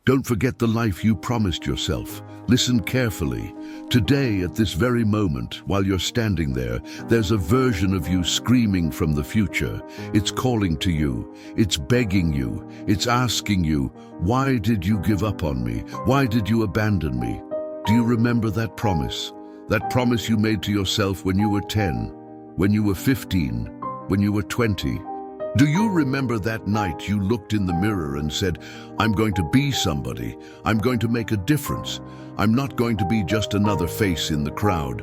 Don't forget the life you promised yourself. Listen carefully. Today, at this very moment, while you're standing there, there's a version of you screaming from the future. It's calling to you. It's begging you. It's asking you, why did you give up on me? Why did you abandon me? Do you remember that promise? That promise you made to yourself when you were 10, when you were 15, when you were 20. Do you remember that night you looked in the mirror and said, I'm going to be somebody. I'm going to make a difference. I'm not going to be just another face in the crowd.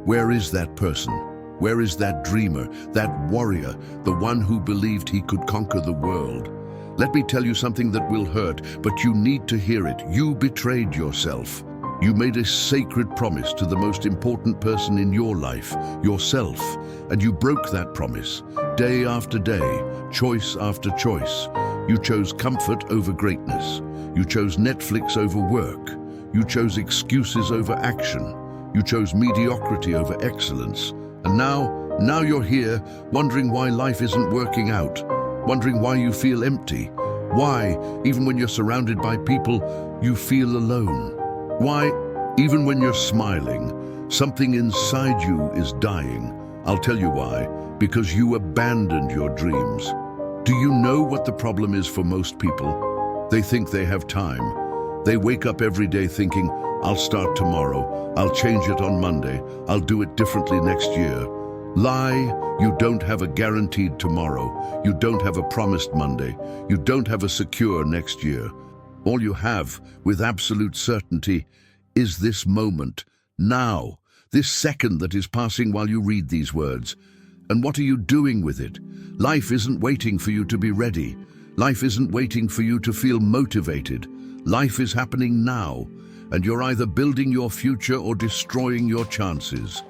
Where is that person? Where is that dreamer, that warrior, the one who believed he could conquer the world? Let me tell you something that will hurt, but you need to hear it. You betrayed yourself. You made a sacred promise to the most important person in your life, yourself, and you broke that promise. Day after day, choice after choice. You chose comfort over greatness. You chose Netflix over work. You chose excuses over action. You chose mediocrity over excellence. And now you're here, wondering why life isn't working out, wondering why you feel empty, why, even when you're surrounded by people, you feel alone. Why, even when you're smiling, something inside you is dying. I'll tell you why. Because you abandoned your dreams. Do you know what the problem is for most people? They think they have time. They wake up every day thinking, I'll start tomorrow, I'll change it on Monday, I'll do it differently next year. Lie, you don't have a guaranteed tomorrow. You don't have a promised Monday. You don't have a secure next year. All you have, with absolute certainty, is this moment, now, this second that is passing while you read these words. And what are you doing with it? Life isn't waiting for you to be ready. Life isn't waiting for you to feel motivated. Life is happening now, and you're either building your future or destroying your chances.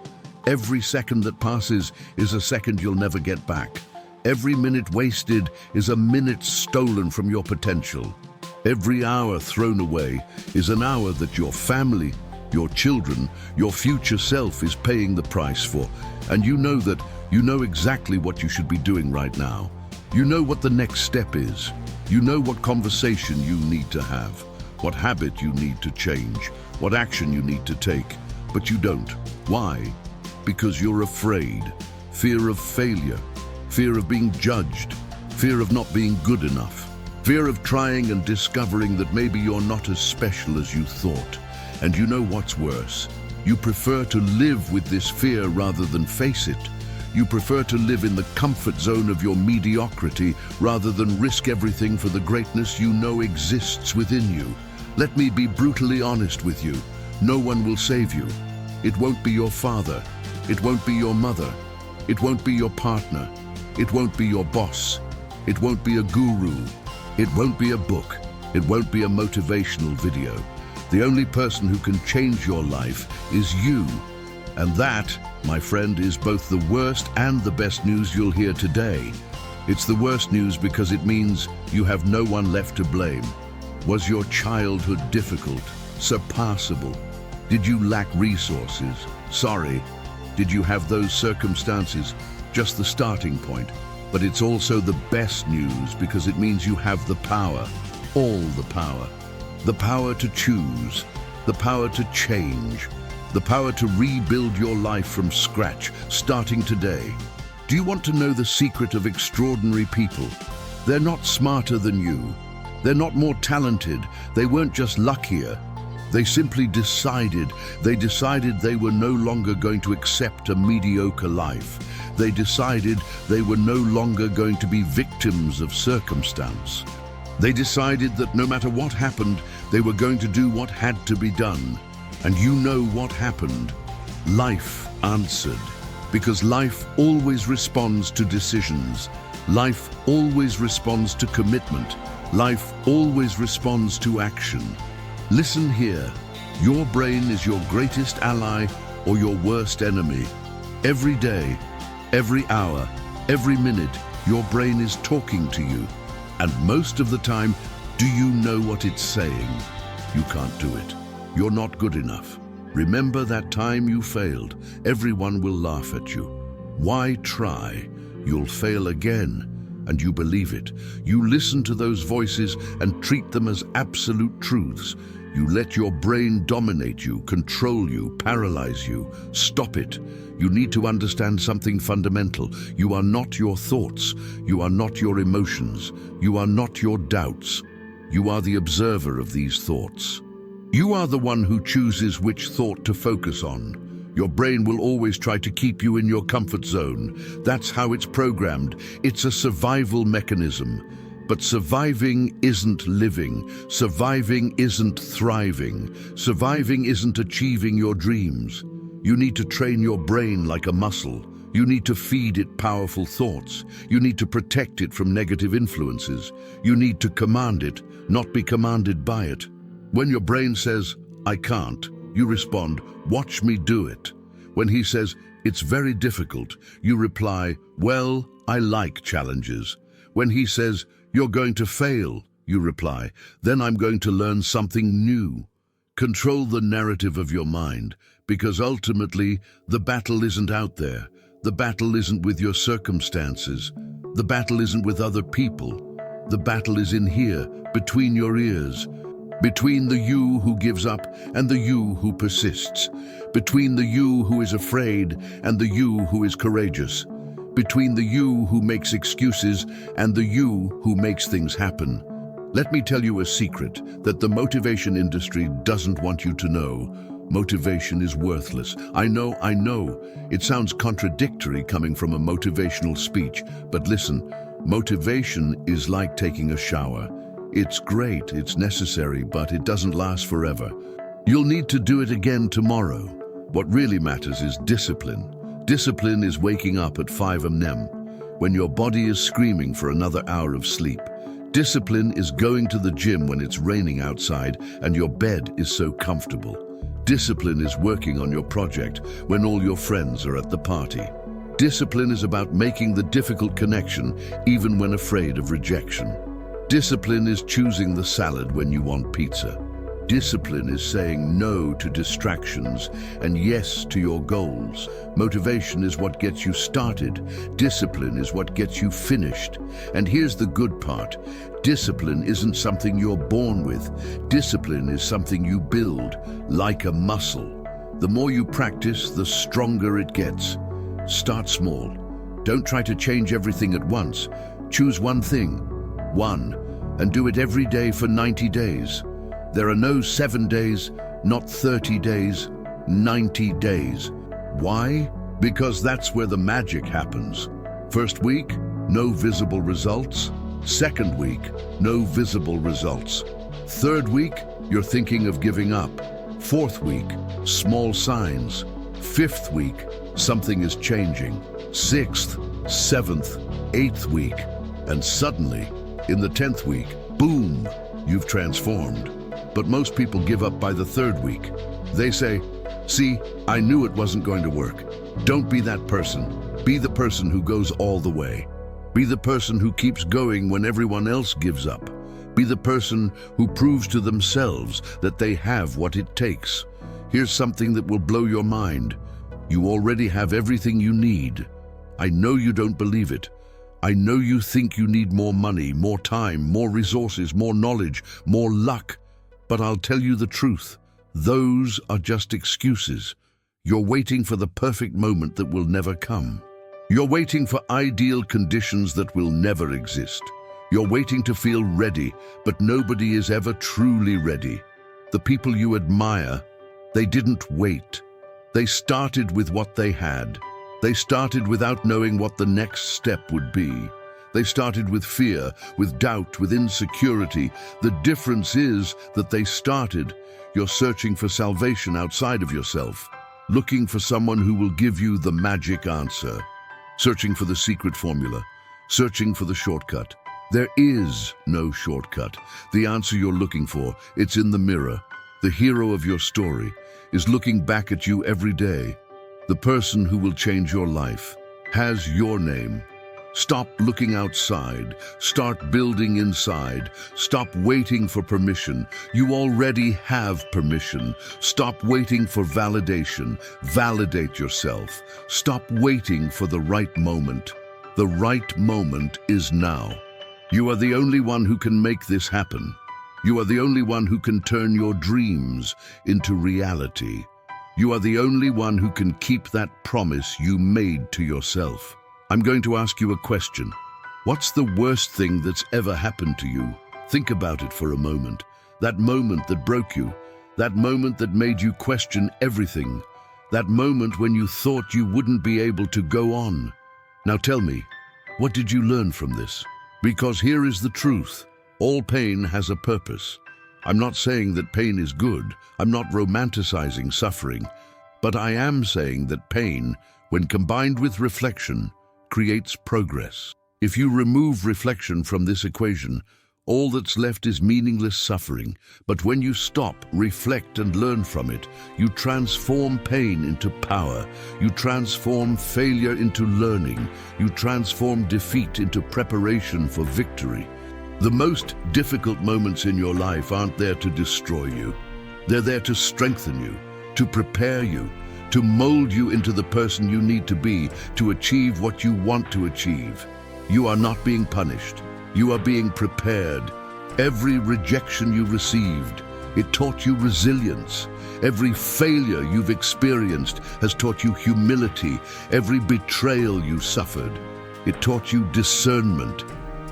Every second that passes is a second you'll never get back. Every minute wasted is a minute stolen from your potential. Every hour thrown away is an hour that your family, your children, your future self is paying the price for. And you know that. You know exactly what you should be doing right now. You know what the next step is. You know what conversation you need to have, what habit you need to change, what action you need to take. But you don't. Why? Because you're afraid. Fear of failure, fear of being judged, fear of not being good enough, fear of trying and discovering that maybe you're not as special as you thought. And you know what's worse? You prefer to live with this fear rather than face it. You prefer to live in the comfort zone of your mediocrity rather than risk everything for the greatness you know exists within you. Let me be brutally honest with you. No one will save you. It won't be your father. It won't be your mother. It won't be your partner. It won't be your boss. It won't be a guru. It won't be a book. It won't be a motivational video. The only person who can change your life is you. And that, my friend, is both the worst and the best news you'll hear today. It's the worst news because it means you have no one left to blame. Was your childhood difficult, surpassable? Did you lack resources? Sorry. Did you have those circumstances? Just the starting point. But it's also the best news because it means you have the power, all the power. The power to choose, the power to change, the power to rebuild your life from scratch, starting today. Do you want to know the secret of extraordinary people? They're not smarter than you. They're not more talented. They weren't just luckier. They simply decided. They decided they were no longer going to accept a mediocre life. They decided they were no longer going to be victims of circumstance. They decided that no matter what happened, they were going to do what had to be done. And you know what happened. Life answered. Because life always responds to decisions. Life always responds to commitment. Life always responds to action. Listen here. Your brain is your greatest ally or your worst enemy. Every day, every hour, every minute, your brain is talking to you. And most of the time, do you know what it's saying? You can't do it. You're not good enough. Remember that time you failed. Everyone will laugh at you. Why try? You'll fail again. and you believe it. You listen to those voices and treat them as absolute truths. You let your brain dominate you, control you, paralyze you. Stop it. You need to understand something fundamental. You are not your thoughts. You are not your emotions. You are not your doubts. You are the observer of these thoughts. You are the one who chooses which thought to focus on. Your brain will always try to keep you in your comfort zone. That's how it's programmed. It's a survival mechanism. But surviving isn't living. Surviving isn't thriving. Surviving isn't achieving your dreams. You need to train your brain like a muscle. You need to feed it powerful thoughts. You need to protect it from negative influences. You need to command it, not be commanded by it. When your brain says, "I can't," you respond, "Watch me do it." When he says, "It's very difficult," you reply, "Well, I like challenges." When he says, "You're going to fail," you reply, "Then I'm going to learn something new." Control the narrative of your mind, because ultimately the battle isn't out there. The battle isn't with your circumstances. The battle isn't with other people. The battle is in here, between your ears. Between the you who gives up and the you who persists. Between the you who is afraid and the you who is courageous. Between the you who makes excuses and the you who makes things happen. Let me tell you a secret that the motivation industry doesn't want you to know. Motivation is worthless. I know. It sounds contradictory coming from a motivational speech, but listen, motivation is like taking a shower. It's great, it's necessary, but it doesn't last forever. You'll need to do it again tomorrow. What really matters is discipline. Discipline is waking up at 5 a.m. when your body is screaming for another hour of sleep. Discipline is going to the gym when it's raining outside and your bed is so comfortable. Discipline is working on your project when all your friends are at the party. Discipline is about making the difficult connection even when afraid of rejection. Discipline is choosing the salad when you want pizza. Discipline is saying no to distractions and yes to your goals. Motivation is what gets you started. Discipline is what gets you finished. And here's the good part. Discipline isn't something you're born with. Discipline is something you build, like a muscle. The more you practice, the stronger it gets. Start small. Don't try to change everything at once. Choose one thing. And do it every day for 90 days. There are no 7 days, not 30 days, 90 days. Why? Because that's where the magic happens. First week, no visible results. Second week, no visible results. Third week, you're thinking of giving up. Fourth week, small signs. Fifth week, something is changing. Sixth, seventh, eighth week, and suddenly, in the 10th week, boom, you've transformed. But most people give up by the 3rd week. They say, "See, I knew it wasn't going to work." Don't be that person. Be the person who goes all the way. Be the person who keeps going when everyone else gives up. Be the person who proves to themselves that they have what it takes. Here's something that will blow your mind. You already have everything you need. I know you don't believe it. I know you think you need more money, more time, more resources, more knowledge, more luck. But I'll tell you the truth. Those are just excuses. You're waiting for the perfect moment that will never come. You're waiting for ideal conditions that will never exist. You're waiting to feel ready, but nobody is ever truly ready. The people you admire, they didn't wait. They started with what they had. They started without knowing what the next step would be. They started with fear, with doubt, with insecurity. The difference is that they started. You're searching for salvation outside of yourself, looking for someone who will give you the magic answer, searching for the secret formula, searching for the shortcut. There is no shortcut. The answer you're looking for, it's in the mirror. The hero of your story is looking back at you every day. The person who will change your life has your name. Stop looking outside. Start building inside. Stop waiting for permission. You already have permission. Stop waiting for validation. Validate yourself. Stop waiting for the right moment. The right moment is now. You are the only one who can make this happen. You are the only one who can turn your dreams into reality. You are the only one who can keep that promise you made to yourself. I'm going to ask you a question. What's the worst thing that's ever happened to you? Think about it for a moment. That moment that broke you. That moment that made you question everything. That moment when you thought you wouldn't be able to go on. Now tell me, what did you learn from this? Because here is the truth. All pain has a purpose. I'm not saying that pain is good. I'm not romanticizing suffering. But I am saying that pain, when combined with reflection, creates progress. If you remove reflection from this equation, all that's left is meaningless suffering. But when you stop, reflect, and learn from it, you transform pain into power. You transform failure into learning. You transform defeat into preparation for victory. The most difficult moments in your life aren't there to destroy you. They're there to strengthen you, to prepare you, to mold you into the person you need to be, to achieve what you want to achieve. You are not being punished. You are being prepared. Every rejection you received, it taught you resilience. Every failure you've experienced has taught you humility. Every betrayal you suffered, it taught you discernment.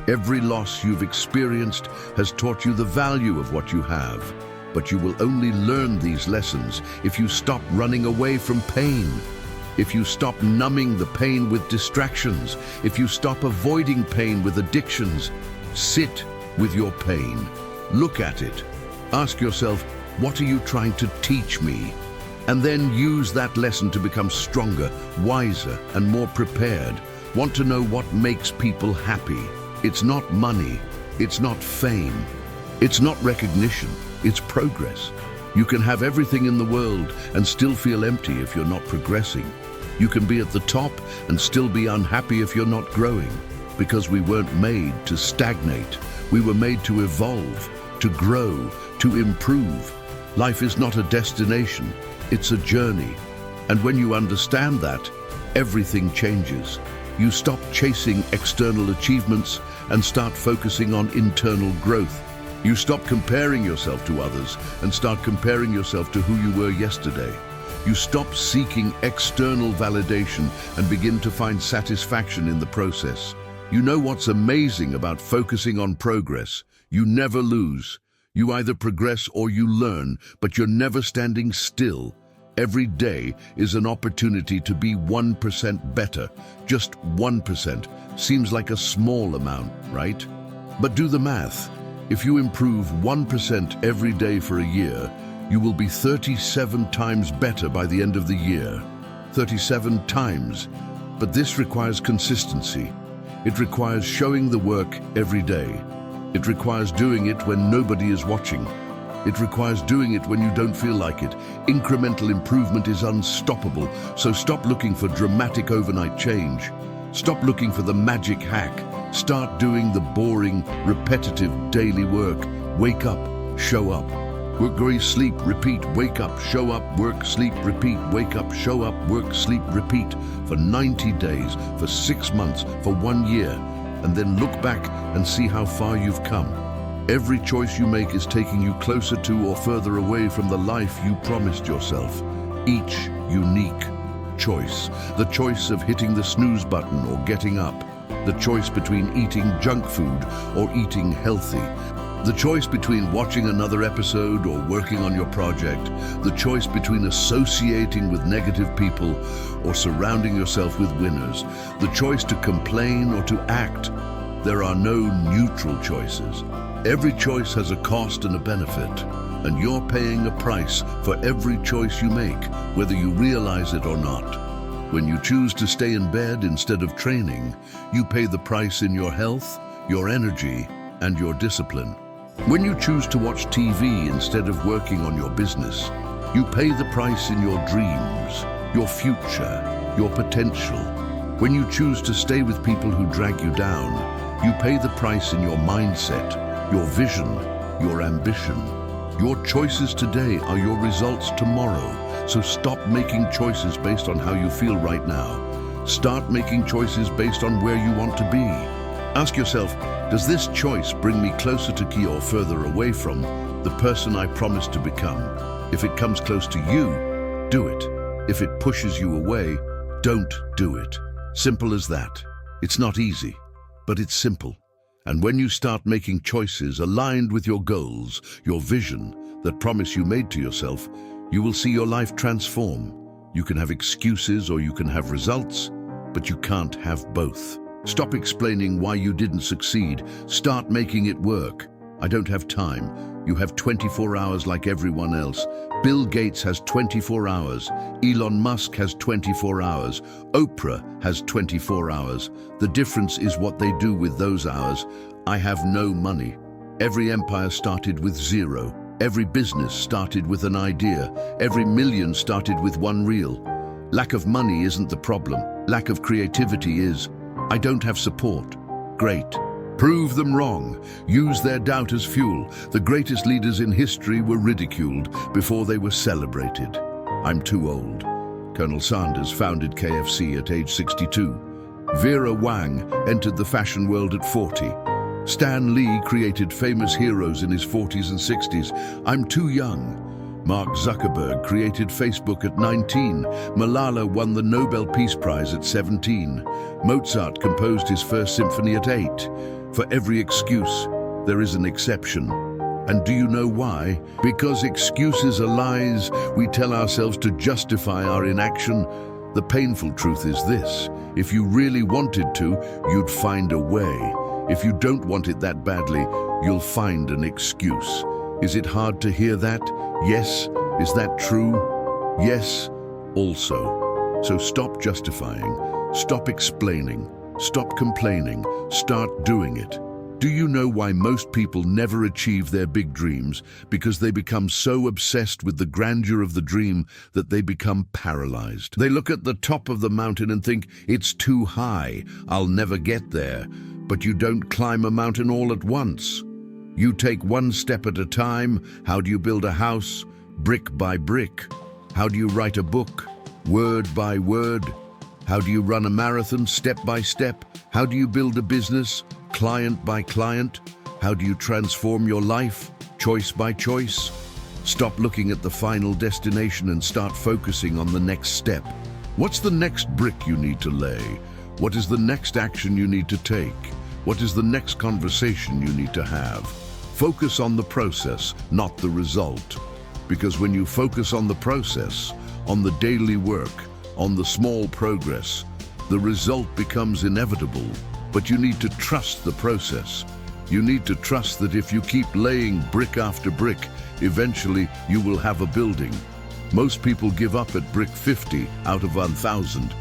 Every loss you've experienced has taught you the value of what you have. But you will only learn these lessons if you stop running away from pain. If you stop numbing the pain with distractions, if you stop avoiding pain with addictions, sit with your pain. Look at it. Ask yourself, what are you trying to teach me? And then use that lesson to become stronger, wiser, and more prepared. Want to know what makes people happy? It's not money. It's not fame. It's not recognition. It's progress. You can have everything in the world and still feel empty if you're not progressing. You can be at the top and still be unhappy if you're not growing, because we weren't made to stagnate. We were made to evolve, to grow, to improve. Life is not a destination, it's a journey. And when you understand that, everything changes. You stop chasing external achievements and start focusing on internal growth. You stop comparing yourself to others and start comparing yourself to who you were yesterday. You stop seeking external validation and begin to find satisfaction in the process. You know what's amazing about focusing on progress? You never lose. You either progress or you learn, but you're never standing still. Every day is an opportunity to be 1% better. Just 1% seems like a small amount, right? But do the math. If you improve 1% every day for a year, you will be 37 times better by the end of the year. 37 times. But this requires consistency. It requires showing the work every day. It requires doing it when nobody is watching. It requires doing it when you don't feel like it. Incremental improvement is unstoppable, so stop looking for dramatic overnight change. Stop looking for the magic hack. Start doing the boring, repetitive daily work. Wake up, show up. Work, go, sleep, repeat, wake up, show up, work, sleep, repeat, wake up, show up, work, sleep, repeat for 90 days, for 6 months, for 1 year, and then look back and see how far you've come. Every choice you make is taking you closer to or further away from the life you promised yourself. Each unique choice. The choice of hitting the snooze button or getting up. The choice between eating junk food or eating healthy. The choice between watching another episode or working on your project. The choice between associating with negative people or surrounding yourself with winners. The choice to complain or to act. There are no neutral choices. Every choice has a cost and a benefit, and you're paying a price for every choice you make, whether you realize it or not. When you choose to stay in bed instead of training, you pay the price in your health, your energy, and your discipline. When you choose to watch TV instead of working on your business, you pay the price in your dreams, your future, your potential. When you choose to stay with people who drag you down, you pay the price in your mindset, your vision, your ambition. Your choices today are your results tomorrow, so stop making choices based on how you feel right now. Start making choices based on where you want to be. Ask yourself, does this choice bring me closer to key or further away from the person I promised to become? If it comes close to you, do it. If it pushes you away, don't do it. Simple as that. It's not easy, but it's simple. And when you start making choices aligned with your goals, your vision, that promise you made to yourself, you will see your life transform. You can have excuses or you can have results, but you can't have both. Stop explaining why you didn't succeed. Start making it work. I don't have time. You have 24 hours like everyone else. Bill Gates has 24 hours. Elon Musk has 24 hours. Oprah has 24 hours. The difference is what they do with those hours. I have no money. Every empire started with zero. Every business started with an idea. Every million started with one reel. Lack of money isn't the problem. Lack of creativity is. I don't have support. Great. Prove them wrong. Use their doubt as fuel. The greatest leaders in history were ridiculed before they were celebrated. I'm too old. Colonel Sanders founded KFC at age 62. Vera Wang entered the fashion world at 40. Stan Lee created famous heroes in his 40s and 60s. I'm too young. Mark Zuckerberg created Facebook at 19. Malala won the Nobel Peace Prize at 17. Mozart composed his first symphony at 8. For every excuse, there is an exception. And do you know why? Because excuses are lies we tell ourselves to justify our inaction. The painful truth is this: if you really wanted to, you'd find a way. If you don't want it that badly, you'll find an excuse. Is it hard to hear that? Yes. Is that true? Yes, also. So stop justifying, stop explaining, stop complaining, start doing it. Do you know why most people never achieve their big dreams? Because they become so obsessed with the grandeur of the dream that they become paralyzed. They look at the top of the mountain and think, it's too high, I'll never get there. But you don't climb a mountain all at once. You take one step at a time. How do you build a house? Brick by brick. How do you write a book? Word by word. How do you run a marathon? Step by step. How do you build a business? Client by client. How do you transform your life? Choice by choice. Stop looking at the final destination and start focusing on the next step. What's the next brick you need to lay? What is the next action you need to take? What is the next conversation you need to have? Focus on the process, not the result. Because when you focus on the process, on the daily work, on the small progress, the result becomes inevitable. But you need to trust the process. You need to trust that if you keep laying brick after brick, eventually you will have a building. Most people give up at brick 50 out of 1,000.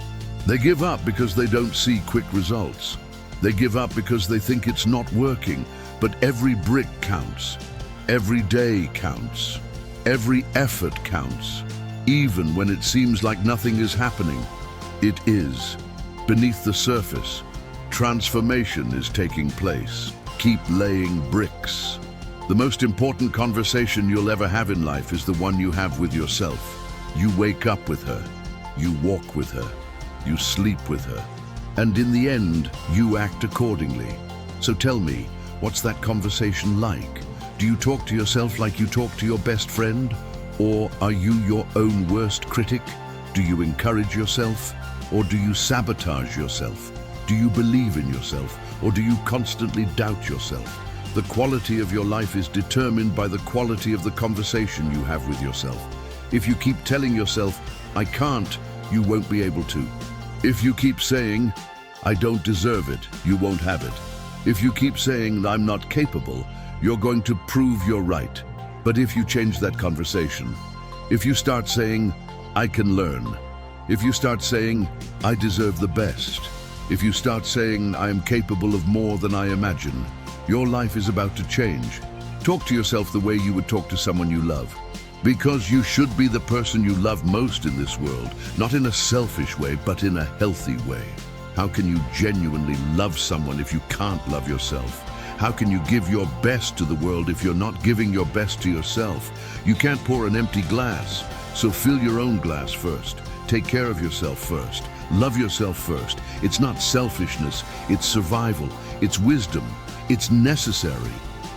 They give up because they don't see quick results. They give up because they think it's not working. But every brick counts. Every day counts. Every effort counts. Even when it seems like nothing is happening, it is. Beneath the surface, transformation is taking place. Keep laying bricks. The most important conversation you'll ever have in life is the one you have with yourself. You wake up with her. You walk with her. You sleep with her. And in the end, you act accordingly. So tell me, what's that conversation like? Do you talk to yourself like you talk to your best friend? Or are you your own worst critic? Do you encourage yourself? Or do you sabotage yourself? Do you believe in yourself? Or do you constantly doubt yourself? The quality of your life is determined by the quality of the conversation you have with yourself. If you keep telling yourself, I can't, you won't be able to. If you keep saying, I don't deserve it, you won't have it. If you keep saying, I'm not capable, you're going to prove you're right. But if you change that conversation, if you start saying, I can learn, if you start saying, I deserve the best, if you start saying, I am capable of more than I imagine, your life is about to change. Talk to yourself the way you would talk to someone you love. Because you should be the person you love most in this world, not in a selfish way, but in a healthy way. How can you genuinely love someone if you can't love yourself? How can you give your best to the world if you're not giving your best to yourself? You can't pour an empty glass, so fill your own glass first. Take care of yourself first. Love yourself first. It's not selfishness, it's survival, it's wisdom, it's necessary.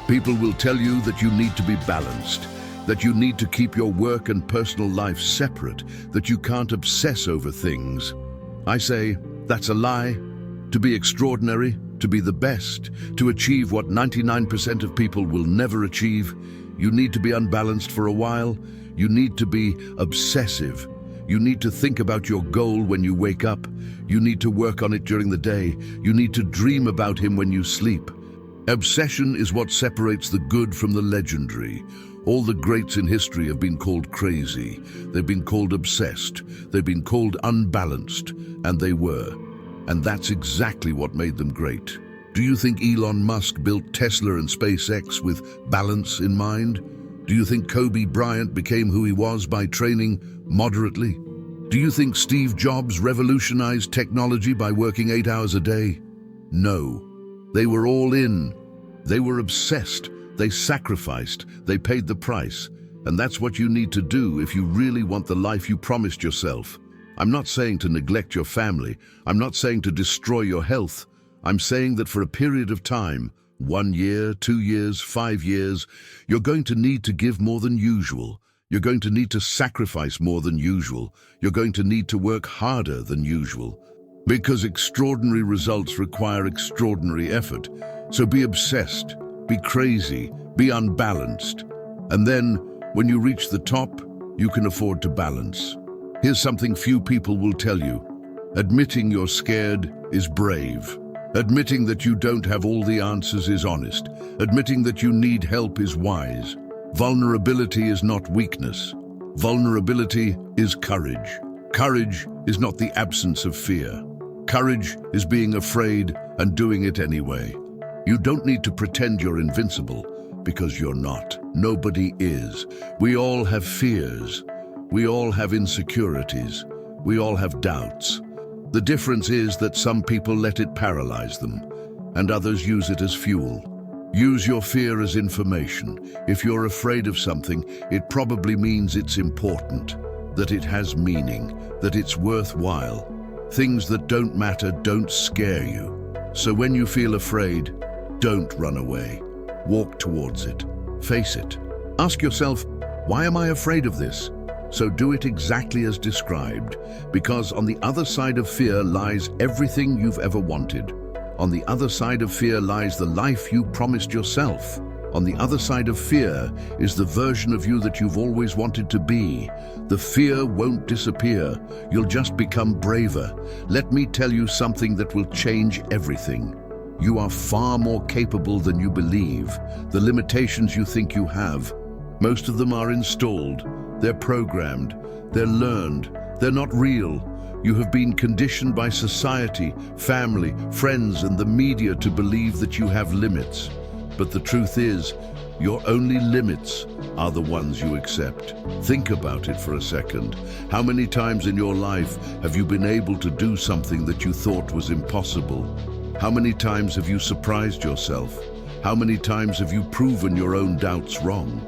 People will tell you that you need to be balanced, that you need to keep your work and personal life separate, that you can't obsess over things. I say, that's a lie. To be extraordinary, to be the best, to achieve what 99% of people will never achieve, you need to be unbalanced for a while. You need to be obsessive. You need to think about your goal when you wake up. You need to work on it during the day. You need to dream about him when you sleep. Obsession is what separates the good from the legendary. All the greats in history have been called crazy. They've been called obsessed. They've been called unbalanced, and they were. And that's exactly what made them great. Do you think Elon Musk built Tesla and SpaceX with balance in mind? Do you think Kobe Bryant became who he was by training moderately? Do you think Steve Jobs revolutionized technology by working 8 hours a day? No. They were all in. They were obsessed. They sacrificed. They paid the price. And that's what you need to do if you really want the life you promised yourself. I'm not saying to neglect your family. I'm not saying to destroy your health. I'm saying that for a period of time, 1 year, 2 years, 5 years, you're going to need to give more than usual. You're going to need to sacrifice more than usual. You're going to need to work harder than usual. Because extraordinary results require extraordinary effort. So be obsessed, be crazy, be unbalanced. And then, when you reach the top, you can afford to balance. Here's something few people will tell you. Admitting you're scared is brave. Admitting that you don't have all the answers is honest. Admitting that you need help is wise. Vulnerability is not weakness. Vulnerability is courage. Courage is not the absence of fear. Courage is being afraid and doing it anyway. You don't need to pretend you're invincible, because you're not. Nobody is. We all have fears. We all have insecurities. We all have doubts. The difference is that some people let it paralyze them, and others use it as fuel. Use your fear as information. If you're afraid of something, it probably means it's important, that it has meaning, that it's worthwhile. Things that don't matter don't scare you. So when you feel afraid, don't run away. Walk towards it. Face it. Ask yourself, why am I afraid of this? So do it exactly as described, because on the other side of fear lies everything you've ever wanted. On the other side of fear lies the life you promised yourself. On the other side of fear is the version of you that you've always wanted to be. The fear won't disappear. You'll just become braver. Let me tell you something that will change everything. You are far more capable than you believe. The limitations you think you have, most of them are installed. They're programmed, they're learned, they're not real. You have been conditioned by society, family, friends, and the media to believe that you have limits. But the truth is, your only limits are the ones you accept. Think about it for a second. How many times in your life have you been able to do something that you thought was impossible? How many times have you surprised yourself? How many times have you proven your own doubts wrong?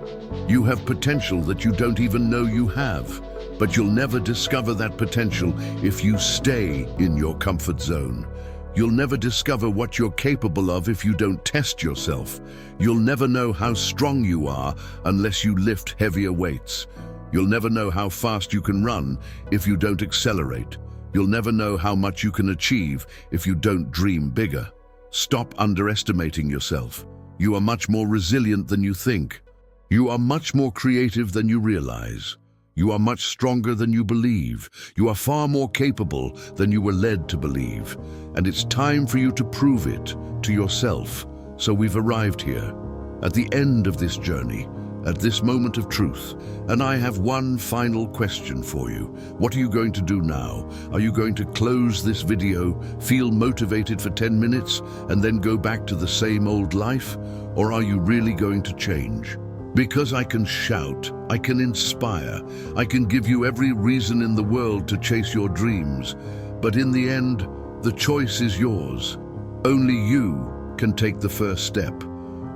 You have potential that you don't even know you have, but you'll never discover that potential if you stay in your comfort zone. You'll never discover what you're capable of if you don't test yourself. You'll never know how strong you are unless you lift heavier weights. You'll never know how fast you can run if you don't accelerate. You'll never know how much you can achieve if you don't dream bigger. Stop underestimating yourself. You are much more resilient than you think. You are much more creative than you realize. You are much stronger than you believe. You are far more capable than you were led to believe. And it's time for you to prove it to yourself. So we've arrived here, at the end of this journey, at this moment of truth. And I have one final question for you. What are you going to do now? Are you going to close this video, feel motivated for 10 minutes, and then go back to the same old life? Or are you really going to change? Because I can shout, I can inspire, I can give you every reason in the world to chase your dreams. But in the end, the choice is yours. Only you can take the first step.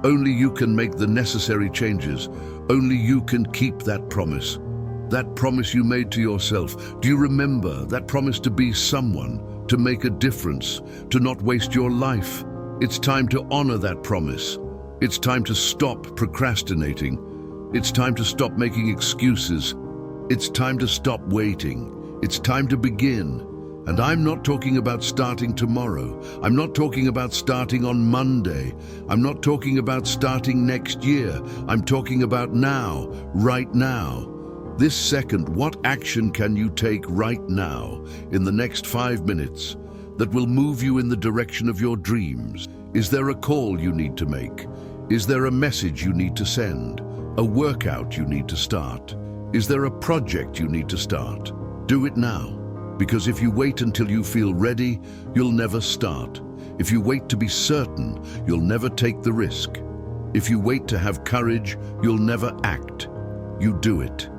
Only you can make the necessary changes. Only you can keep that promise. That promise you made to yourself. Do you remember that promise to be someone, to make a difference, to not waste your life? It's time to honor that promise. It's time to stop procrastinating. It's time to stop making excuses. It's time to stop waiting. It's time to begin. And I'm not talking about starting tomorrow. I'm not talking about starting on Monday. I'm not talking about starting next year. I'm talking about now, right now. This second, what action can you take right now, in the next 5 minutes, that will move you in the direction of your dreams? Is there a call you need to make? Is there a message you need to send? A workout you need to start? Is there a project you need to start? Do it now. Because if you wait until you feel ready, you'll never start. If you wait to be certain, you'll never take the risk. If you wait to have courage, you'll never act. You do it,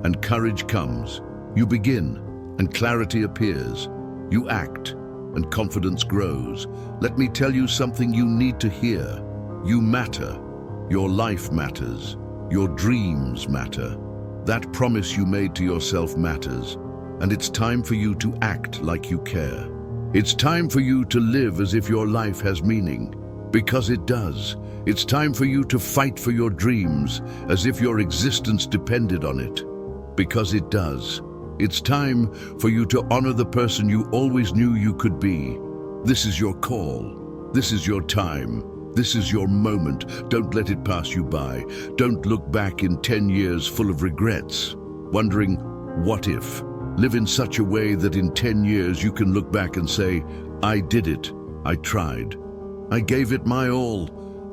and courage comes. You begin, and clarity appears. You act, and confidence grows. Let me tell you something you need to hear. You matter. Your life matters. Your dreams matter. That promise you made to yourself matters. And it's time for you to act like you care. It's time for you to live as if your life has meaning, because it does. It's time for you to fight for your dreams as if your existence depended on it, because it does. It's time for you to honor the person you always knew you could be. This is your call. This is your time. This is your moment. Don't let it pass you by. Don't look back in 10 years full of regrets, wondering, what if? Live in such a way that in 10 years you can look back and say, I did it, I tried, I gave it my all.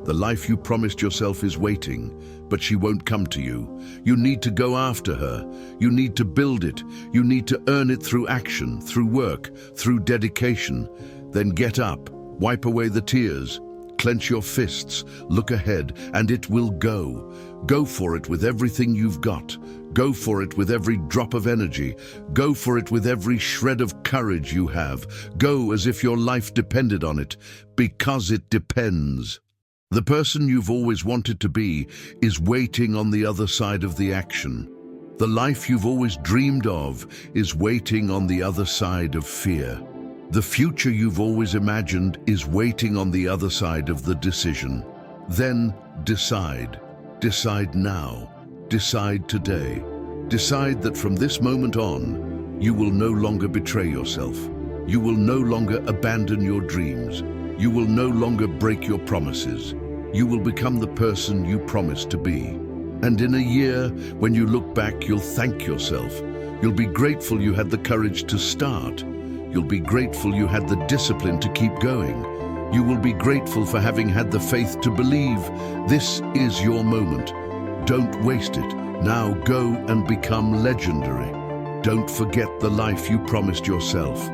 The life you promised yourself is waiting, but she won't come to you. You need to go after her. You need to build it. You need to earn it through action, through work, through dedication. Then get up, wipe away the tears, clench your fists, look ahead, and it will go. Go for it with everything you've got. Go for it with every drop of energy. Go for it with every shred of courage you have. Go as if your life depended on it, because it depends. The person you've always wanted to be is waiting on the other side of the action. The life you've always dreamed of is waiting on the other side of fear. The future you've always imagined is waiting on the other side of the decision. Then decide. Decide now. Decide today. Decide that from this moment on, you will no longer betray yourself. You will no longer abandon your dreams. You will no longer break your promises. You will become the person you promised to be. And in a year, when you look back, you'll thank yourself. You'll be grateful you had the courage to start. You'll be grateful you had the discipline to keep going. You will be grateful for having had the faith to believe. This is your moment. Don't waste it. Now go and become legendary. Don't forget the life you promised yourself.